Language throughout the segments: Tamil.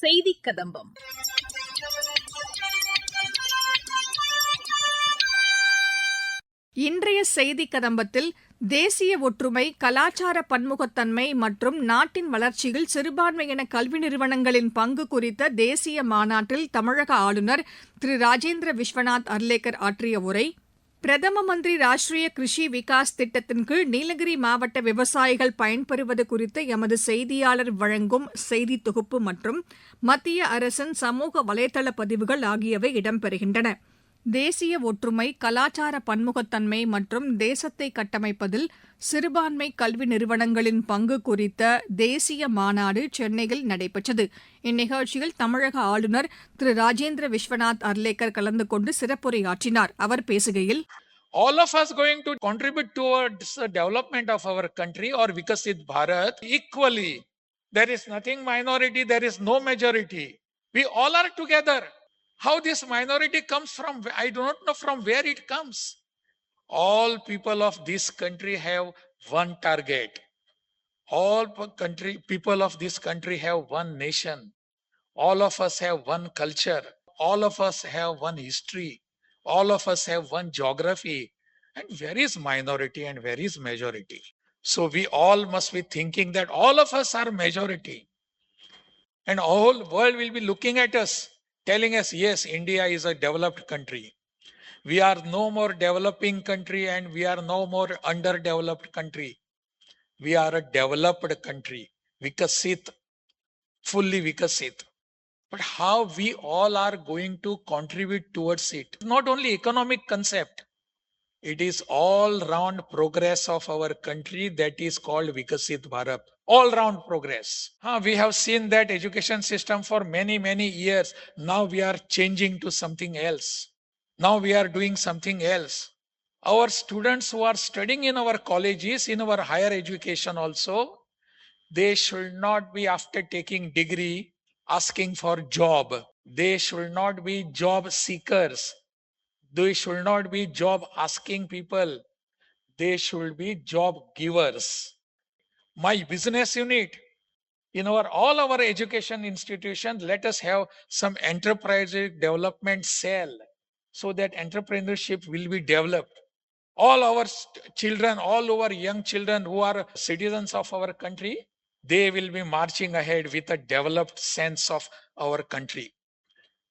செய்தி கதம்பம். இன்றைய செய்தி கதம்பத்தில் தேசிய ஒற்றுமை, கலாச்சார பன்முகத்தன்மை மற்றும் நாட்டின் வளர்ச்சியில் சிறுபான்மையின கல்வி நிறுவனங்களின் பங்கு குறித்த தேசிய மாநாட்டில் தமிழக ஆளுநர் திரு ராஜேந்திர விஸ்வநாத் அர்லேக்கர் ஆற்றிய உரை, பிரதம மந்திரி ராஷ்டிரிய கிருஷி விகாஸ் திட்டத்தின் கீழ் நீலகிரி மாவட்ட விவசாயிகள் பயன்பெறுவது குறித்து எமது செய்தியாளர் வழங்கும் செய்தி தொகுப்பு மற்றும் மத்திய அரசின் சமூக வலைதள பதிவுகள் ஆகியவை இடம்பெறுகின்றன. தேசிய ஒற்றுமை, கலாச்சார பன்முகத்தன்மை மற்றும் தேசத்தை கட்டமைப்பதில் சிறுபான்மை கல்வி நிறுவனங்களின் பங்கு குறித்த தேசிய மாநாடு சென்னையில் நடைபெற்றது. இந்நிகழ்ச்சியில் தமிழக ஆளுநர் திரு ராஜேந்திர விஸ்வநாத் அர்லேக்கர் கலந்து கொண்டு சிறப்புரையாற்றினார். அவர் பேசுகையில், all of us going to contribute towards the development of our country or Vikasit Bharat equally. There is nothing minority, there is no majority. We all are together. How this minority comes from, I do not know from where it comes. All people of this country have one target. All people of this country have one nation. All of us have one culture. All of us have one history. All of us have one geography. And where is minority and where is majority? So we all must be thinking that all of us are majority. And all world will be looking at us, telling us, yes, India is a developed country. We are no more developing country and we are no more underdeveloped country. We are a developed country, Vikasit, fully Vikasit. But how we all are going to contribute towards it? Not only economic concept, it is all-round progress of our country that is called Vikasit Bharat. All-round progress. We have seen that education system for many, many years. Now we are changing to something else. Now we are doing something else. Our students who are studying in our colleges, in our higher education also, they should not be, after taking degree, asking for job. They should not be job seekers. They should not be job asking people. They should be job givers. My business unit, in all our education institutions, let us have some enterprise development cell so that entrepreneurship will be developed. All our children, all our young children who are citizens of our country, they will be marching ahead with a developed sense of our country.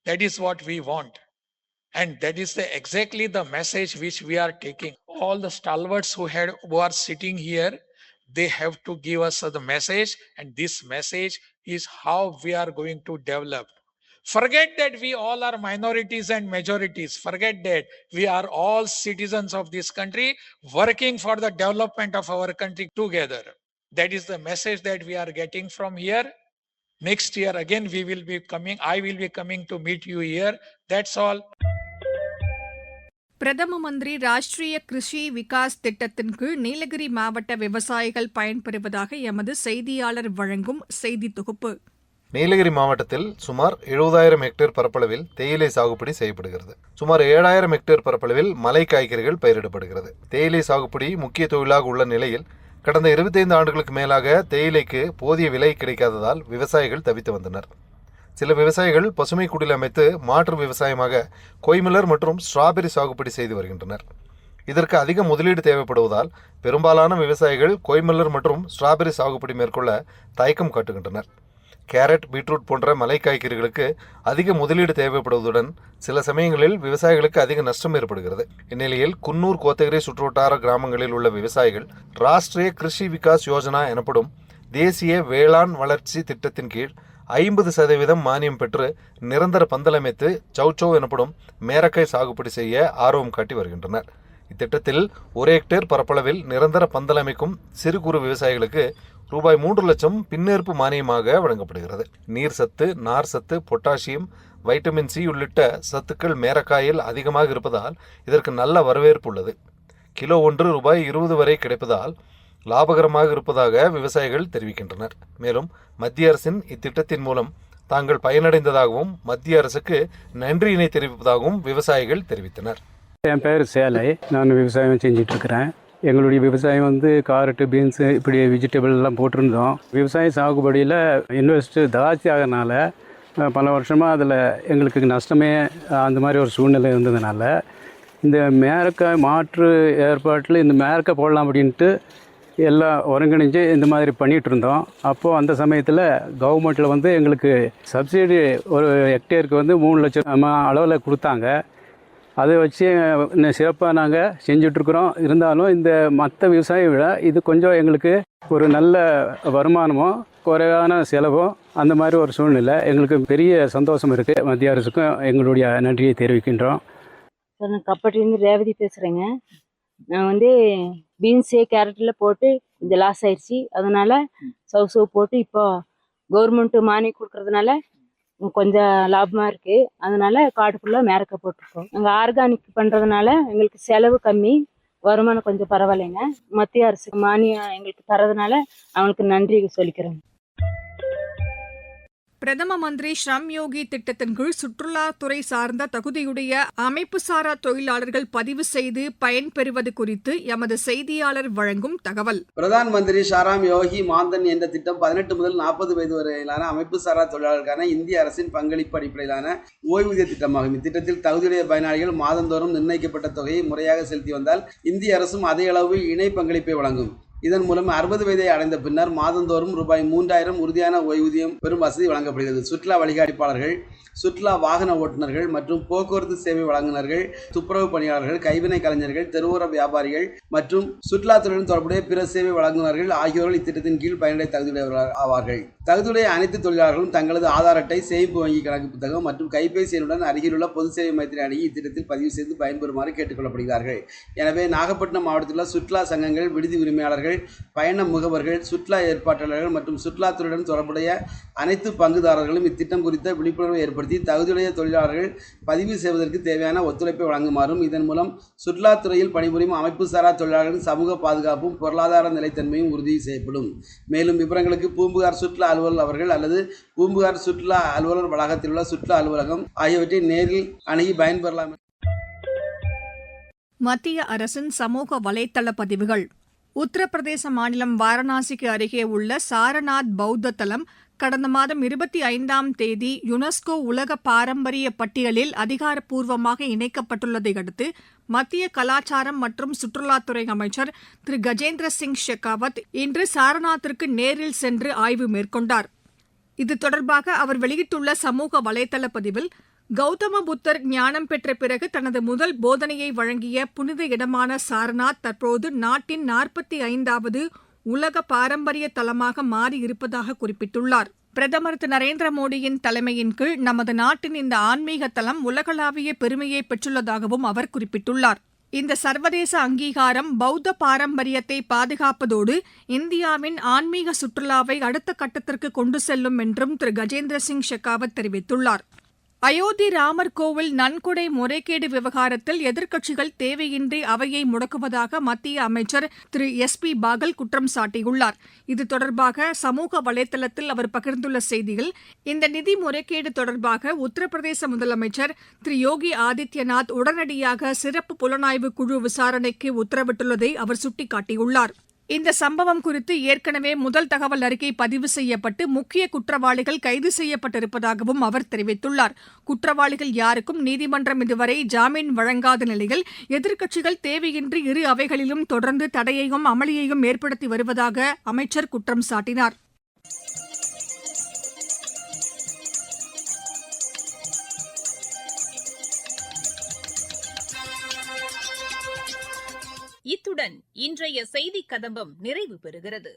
That is what we want. And that is exactly the message which we are taking. All the stalwarts who are sitting here, they have to give us the message, and this message is how we are going to develop. Forget that we all are minorities and majorities. Forget that we are all citizens of this country working for the development of our country together. That is the message that we are getting from here. Next year again we will be coming. I will be coming to meet you here. That's all. பிரதம மந்திரி ராஷ்டிரிய கிருஷி விகாஸ் திட்டத்தின் கீழ் நீலகிரி மாவட்ட விவசாயிகள் பயன்பெறுவதாக எமது செய்தியாளர் வழங்கும் செய்தி தொகுப்பு. நீலகிரி மாவட்டத்தில் சுமார் 70,000 ஹெக்டேர் பரப்பளவில் தேயிலை சாகுபடி செய்யப்படுகிறது. சுமார் 7,000 ஹெக்டேர் பரப்பளவில் மலை காய்கறிகள் பயிரிடப்படுகிறது. தேயிலை சாகுபடி முக்கிய தொழிலாக உள்ள நிலையில் கடந்த 25 ஆண்டுகளுக்கு மேலாக தேயிலைக்கு போதிய விலை கிடைக்காததால் விவசாயிகள் தவித்து வந்தனர். சில விவசாயிகள் பசுமை குடில் அமைத்து மாற்று விவசாயமாக கொய்மலர் மற்றும் ஸ்ட்ராபெரி சாகுபடி செய்து வருகின்றனர். இதற்கு அதிக முதலீடு தேவைப்படுவதால் பெரும்பாலான விவசாயிகள் கொய்மலர் மற்றும் ஸ்ட்ராபெரி சாகுபடி மேற்கொள்ள தயக்கம் காட்டுகின்றனர். கேரட், பீட்ரூட் போன்ற மலை காய்கறிகளுக்கு அதிக முதலீடு தேவைப்படுவதுடன் சில சமயங்களில் விவசாயிகளுக்கு அதிக நஷ்டம் ஏற்படுகிறது. இந்நிலையில் குன்னூர், கோத்தகிரி சுற்றுவட்டார கிராமங்களில் உள்ள விவசாயிகள் ராஷ்டிரிய கிருஷி விகாஸ் யோஜனா எனப்படும் தேசிய வேளாண் வளர்ச்சி திட்டத்தின் கீழ் 50% மானியம் பெற்று நிரந்தர பந்தல் அமைத்து சௌச்சௌ எனப்படும் மேரக்காய் சாகுபடி செய்ய ஆர்வம் காட்டி வருகின்றனர். இத்திட்டத்தில் 1 ஹெக்டேர் பரப்பளவில் நிரந்தர பந்தல் அமைக்கும் சிறு குறு விவசாயிகளுக்கு ரூபாய் 3 லட்சம் பின்னேற்பு மானியமாக வழங்கப்படுகிறது. நீர் சத்து, நார் சத்து, பொட்டாசியம், வைட்டமின் சி உள்ளிட்ட சத்துக்கள் மேரக்காயில் அதிகமாக இருப்பதால் இதற்கு நல்ல வரவேற்பு உள்ளது. கிலோ ஒன்று ரூபாய் 20 வரை கிடைப்பதால் லாபகரமாக இருப்பதாக விவசாயிகள் தெரிவிக்கின்றனர். மேலும் மத்திய அரசின் இத்திட்டத்தின் மூலம் தாங்கள் பயனடைந்ததாகவும் மத்திய அரசுக்கு நன்றியினை தெரிவிப்பதாகவும் விவசாயிகள் தெரிவித்தனர். என் பேர் சேலை. நான் விவசாயம் செஞ்சிட்ருக்கிறேன். எங்களுடைய விவசாயம் காரட்டு, பீன்ஸு இப்படி வெஜிடபிள் எல்லாம் போட்டிருந்தோம். விவசாய சாகுபடியில் இன்வெஸ்ட்டு ஜாஸ்தி ஆகிறனால பல வருஷமாக அதில் எங்களுக்கு நஷ்டமே அந்த மாதிரி ஒரு சூழ்நிலை இருந்ததுனால இந்த மேரக்காய் மாற்று ஏற்பாட்டில் இந்த மேரக்காய் போடலாம் அப்படின்ட்டு எல்லாம் ஒருங்கிணைஞ்சு இந்த மாதிரி பண்ணிகிட்டு இருந்தோம். அப்போது அந்த சமயத்தில் கவர்மெண்ட்டில் வந்து எங்களுக்கு சப்சிடி ஒரு ஹெக்டேருக்கு வந்து 3 லட்சம் அளவில் கொடுத்தாங்க. அதை வச்சு சிறப்பாக நாங்கள் செஞ்சிட்ருக்குறோம். இருந்தாலும் இந்த மற்ற விவசாயியை விட இது கொஞ்சம் எங்களுக்கு ஒரு நல்ல வருமானமும் குறைவான செலவும் அந்த மாதிரி ஒரு சூழ்நிலை எங்களுக்கு பெரிய சந்தோஷம் இருக்குது. மத்திய அரசுக்கும் எங்களுடைய நன்றியை தெரிவிக்கின்றோம். சார், நான் கப்பட்டிலேருந்து ரேவதி பேசுகிறேங்க. நான் வந்து பீன்ஸு கேரட்டில் போட்டு கொஞ்சம் லாஸ் ஆயிடுச்சு. அதனால் சவு போட்டு இப்போ கவர்மெண்ட்டு மானியம் கொடுக்கறதுனால கொஞ்சம் லாபமாக இருக்குது. அதனால் காடு ஃபுல்லாக மேரக்காய் போட்டிருக்கோம். நாங்கள் ஆர்கானிக் பண்ணுறதுனால எங்களுக்கு செலவு கம்மி, வருமானம் கொஞ்சம் பரவாயில்லைங்க. மத்திய அரசு மானியம் எங்களுக்கு தரதுனால அவங்களுக்கு நன்றி சொல்லிக்கிறேன். பிரதம மந்திரி ஸ்ரம் யோகி திட்டத்தின் கீழ் சுற்றுலாத்துறை சார்ந்த தகுதியுடைய அமைப்புசாரா தொழிலாளர்கள் பதிவு செய்து பயன்பெறுவது குறித்து எமது செய்தியாளர் வழங்கும் தகவல். பிரதான் மந்திரி ஷாராம் யோகி மான்தன் என்ற திட்டம் 18 முதல் 40 வயது வரையிலான அமைப்புசாரா தொழிலாளர்களுக்கான இந்திய அரசின் பங்களிப்பு அடிப்படையிலான ஓய்வூதிய திட்டமாகும். இத்திட்டத்தில் தகுதியுடைய பயனாளிகள் மாதந்தோறும் நிர்ணயிக்கப்பட்ட தொகையை முறையாக செலுத்தி வந்தால் இந்திய அரசும் அதே அளவு இணை பங்களிப்பை வழங்கும். இதன் மூலம் 60 வயதை அடைந்த பின்னர் மாதந்தோறும் ரூபாய் 3000 உறுதியான ஓய்வூதியம் பெறும் வசதி வழங்கப்படுகிறது. சுற்றுலா வழிகாட்டிப்பாளர்கள், சுற்றுலா வாகன ஓட்டுநர்கள் மற்றும் போக்குவரத்து சேவை வழங்குநர்கள், துப்புரவு பணியாளர்கள், கைவினை கலைஞர்கள், தெருவோர வியாபாரிகள் மற்றும் சுற்றுலாத்துறையுடன் தொடர்புடைய பிற சேவை வழங்குநர்கள் ஆகியோர்கள் இத்திட்டத்தின் கீழ் பயனடை தகுதியுடையவர்கள் ஆவார்கள். தகுதியுடைய அனைத்து தொழிலாளர்களும் தங்களது ஆதார் அட்டை, சேமிப்பு வங்கி கணக்கு புத்தகம் மற்றும் கைபேசி எண்ணுடன் அருகிலுள்ள பொது சேவை மையத்தினை அணுகி இத்திட்டத்தில் பதிவு செய்து பயன்பெறுமாறு கேட்டுக்கொள்ளப்படுகிறார்கள். எனவே நாகப்பட்டினம் மாவட்டத்தில் உள்ள சுற்றுலா சங்கங்கள், விடுதி உரிமையாளர்கள், பயண முகவர்கள், சுற்றுலா ஏற்பாட்டாளர்கள் மற்றும் சுற்றுலாத்துறையுடன் தொடர்புடைய அனைத்து பங்குதாரர்களும் இத்திட்டம் குறித்த விழிப்புணர்வை ஏற்படுத்தி தகுதியுடைய தொழிலாளர்கள் பதிவு செய்வதற்கு தேவையான ஒத்துழைப்பை வழங்குமாறும், இதன் மூலம் சுற்றுலாத்துறையில் பணிபுரியும் அமைப்புசாரா தொழிலாளர்களின் சமூக பாதுகாப்பும் பொருளாதார நிலைத்தன்மையும் உறுதி செய்யப்படும். மேலும் விவரங்களுக்கு பூம்புகார் சுற்றுலா அலுவலர் அவர்கள் அல்லது பூம்புகார் சுற்றுலா அலுவலர் வளாகத்தில் உள்ள சுற்றுலா அலுவலகம் ஆகியவற்றை நேரில் அணுகி பயன்பெறலாம். மத்திய அரசின் சமூக வலைத்தள பதிவுகள். உத்தரப்பிரதேச மாநிலம் வாரணாசிக்கு அருகே உள்ள சாரநாத் பௌத்த தலம் கடந்த மாதம் 25ஆம் தேதி யுனெஸ்கோ உலக பாரம்பரிய பட்டியலில் அதிகாரப்பூர்வமாக இணைக்கப்பட்டுள்ளதை அடுத்து மத்திய கலாச்சாரம் மற்றும் சுற்றுலாத்துறை அமைச்சர் திரு கஜேந்திர சிங் ஷெகாவத் இன்று சாரநாத்திற்கு நேரில் சென்று ஆய்வு மேற்கொண்டார். இது தொடர்பாக அவர் வெளியிட்டுள்ள சமூக வலைதள பதிவில், கௌதம புத்தர் ஞானம் பெற்ற பிறகு தனது முதல் போதனையை வழங்கிய புனித இடமான சாரநாத் தற்போது நாட்டின் 45வது உலக பாரம்பரிய தலமாக மாறியிருப்பதாக குறிப்பிட்டுள்ளார். பிரதமர் திரு நரேந்திர மோடியின் தலைமையின் கீழ் நமது நாட்டின் இந்த ஆன்மீக தலம் உலகளாவிய பெருமையை பெற்றுள்ளதாகவும் அவர் குறிப்பிட்டுள்ளார். இந்த சர்வதேச அங்கீகாரம் பௌத்த பாரம்பரியத்தை பாதுகாப்பதோடு இந்தியாவின் ஆன்மீக சுற்றுலாவை அடுத்த கட்டத்திற்கு கொண்டு செல்லும் என்றும் திரு கஜேந்திர சிங் ஷெகாவத் தெரிவித்துள்ளார். அயோத்தி ராமர் கோவில் நன்கொடை முறைகேடு விவகாரத்தில் எதிர்க்கட்சிகள் தேவையின்றி அவையை முடக்குவதாக மத்திய அமைச்சர் திரு SP பாகல் குற்றம் சாட்டியுள்ளார். இது தொடர்பாக சமூக வலைதளத்தில் அவர் பகிர்ந்துள்ள செய்தியில், இந்த நிதி முறைகேடு தொடர்பாக உத்தரப்பிரதேச முதலமைச்சர் திரு யோகி ஆதித்யநாத் உடனடியாக சிறப்பு புலனாய்வு குழு விசாரணைக்கு உத்தரவிட்டுள்ளதை அவர் சுட்டிக்காட்டியுள்ளார். இந்த சம்பவம் குறித்து ஏற்கனவே முதல் தகவல் அறிக்கை பதிவு செய்யப்பட்டு முக்கிய குற்றவாளிகள் கைது செய்யப்பட்டிருப்பதாகவும் அவர் தெரிவித்துள்ளார். குற்றவாளிகள் யாருக்கும் நீதிமன்றம் இதுவரை ஜாமீன் வழங்காத நிலையில் எதிர்க்கட்சிகள் தேவையின்றி இரு அவைகளிலும் தொடர்ந்து தடையையும் அமளியையும் ஏற்படுத்தி வருவதாக அமைச்சர் குற்றம் சாட்டினார். இத்துடன் இன்றைய செய்திக் கதம்பம் நிறைவு பெறுகிறது.